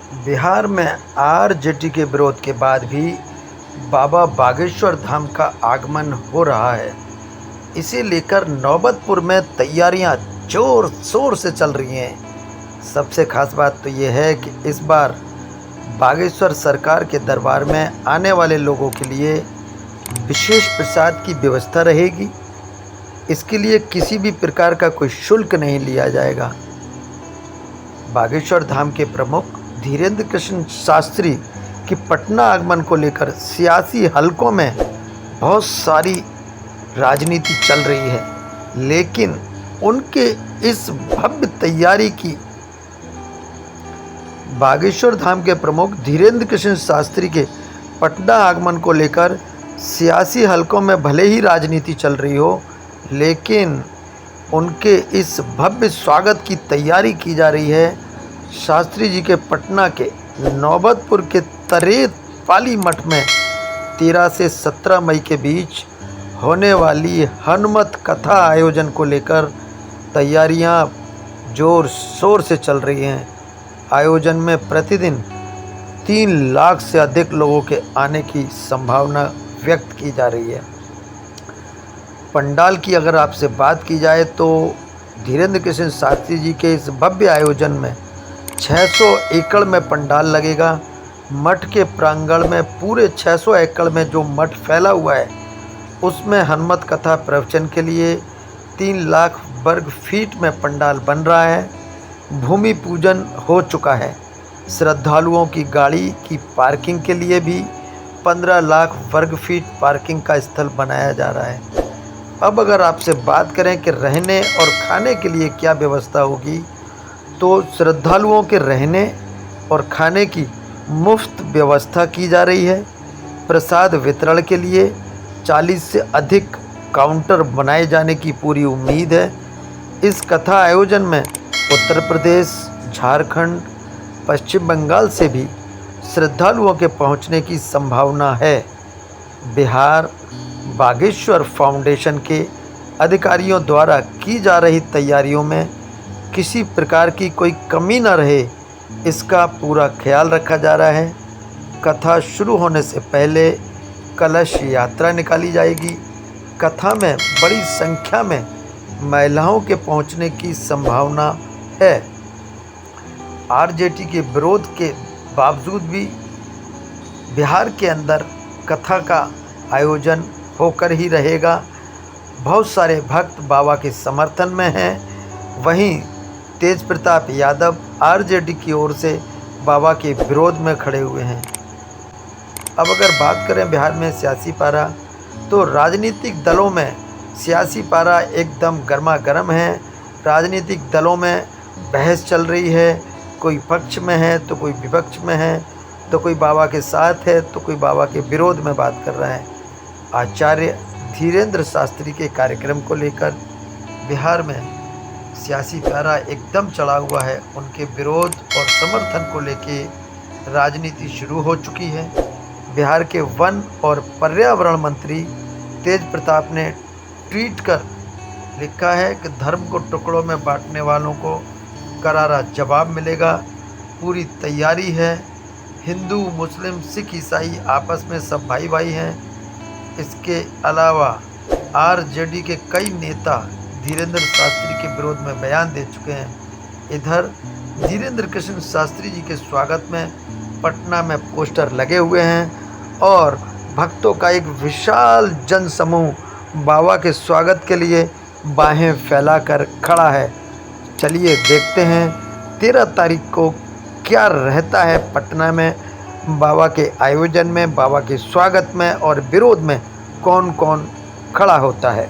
बिहार में आरजेडी के विरोध के बाद भी बाबा बागेश्वर धाम का आगमन हो रहा है। इसे लेकर नौबतपुर में तैयारियां जोर शोर से चल रही हैं। सबसे खास बात तो ये है कि इस बार बागेश्वर सरकार के दरबार में आने वाले लोगों के लिए विशेष प्रसाद की व्यवस्था रहेगी। इसके लिए किसी भी प्रकार का कोई शुल्क नहीं लिया जाएगा। बागेश्वर धाम के प्रमुख धीरेन्द्र कृष्ण शास्त्री की पटना आगमन को लेकर सियासी हलकों में बहुत सारी राजनीति चल रही है, लेकिन उनके इस भव्य तैयारी की बागेश्वर धाम के प्रमुख धीरेन्द्र कृष्ण शास्त्री के पटना आगमन को लेकर सियासी हलकों में भले ही राजनीति चल रही हो, लेकिन उनके इस भव्य स्वागत की तैयारी की जा रही है। शास्त्री जी के पटना के नौबतपुर के तरेत पाली मठ में 13 से 17 मई के बीच होने वाली हनुमत कथा आयोजन को लेकर तैयारियां जोर शोर से चल रही हैं। आयोजन में प्रतिदिन 3 लाख से अधिक लोगों के आने की संभावना व्यक्त की जा रही है। पंडाल की अगर आपसे बात की जाए तो धीरेन्द्र कृष्ण शास्त्री जी के इस भव्य आयोजन में 600 एकड़ में पंडाल लगेगा। मठ के प्रांगण में पूरे 600 एकड़ में जो मठ फैला हुआ है, उसमें हनुमत कथा प्रवचन के लिए 3 लाख वर्ग फीट में पंडाल बन रहा है। भूमि पूजन हो चुका है। श्रद्धालुओं की गाड़ी की पार्किंग के लिए भी 15 लाख वर्ग फीट पार्किंग का स्थल बनाया जा रहा है। अब अगर आपसे बात करें कि रहने और खाने के लिए क्या व्यवस्था होगी, तो श्रद्धालुओं के रहने और खाने की मुफ्त व्यवस्था की जा रही है। प्रसाद वितरण के लिए 40 से अधिक काउंटर बनाए जाने की पूरी उम्मीद है। इस कथा आयोजन में उत्तर प्रदेश, झारखंड, पश्चिम बंगाल से भी श्रद्धालुओं के पहुंचने की संभावना है। बिहार बागेश्वर फाउंडेशन के अधिकारियों द्वारा की जा रही तैयारियों में किसी प्रकार की कोई कमी न रहे, इसका पूरा ख्याल रखा जा रहा है। कथा शुरू होने से पहले कलश यात्रा निकाली जाएगी। कथा में बड़ी संख्या में महिलाओं के पहुंचने की संभावना है। आरजेडी के विरोध के बावजूद भी बिहार के अंदर कथा का आयोजन होकर ही रहेगा। बहुत सारे भक्त बाबा के समर्थन में हैं। वहीं तेज प्रताप यादव आरजेडी की ओर से बाबा के विरोध में खड़े हुए हैं। अब अगर बात करें बिहार में सियासी पारा, तो राजनीतिक दलों में सियासी पारा एकदम गर्मा गर्म है। राजनीतिक दलों में बहस चल रही है। कोई पक्ष में है तो कोई विपक्ष में है, तो कोई बाबा के साथ है तो कोई बाबा के विरोध में बात कर रहा है। आचार्य धीरेन्द्र शास्त्री के कार्यक्रम को लेकर बिहार में सियासी पारा एकदम चढ़ा हुआ है। उनके विरोध और समर्थन को लेके राजनीति शुरू हो चुकी है। बिहार के वन और पर्यावरण मंत्री तेज प्रताप ने ट्वीट कर लिखा है कि धर्म को टुकड़ों में बांटने वालों को करारा जवाब मिलेगा। पूरी तैयारी है। हिंदू, मुस्लिम, सिख, ईसाई आपस में सब भाई भाई हैं। इसके अलावा आरजेडी के कई नेता धीरेन्द्र शास्त्री के विरोध में बयान दे चुके हैं। इधर धीरेन्द्र कृष्ण शास्त्री जी के स्वागत में पटना में पोस्टर लगे हुए हैं और भक्तों का एक विशाल जनसमूह बाबा के स्वागत के लिए बाहें फैलाकर खड़ा है। चलिए देखते हैं 13 तारीख को क्या रहता है पटना में बाबा के आयोजन में, बाबा के स्वागत में और विरोध में कौन कौन खड़ा होता है।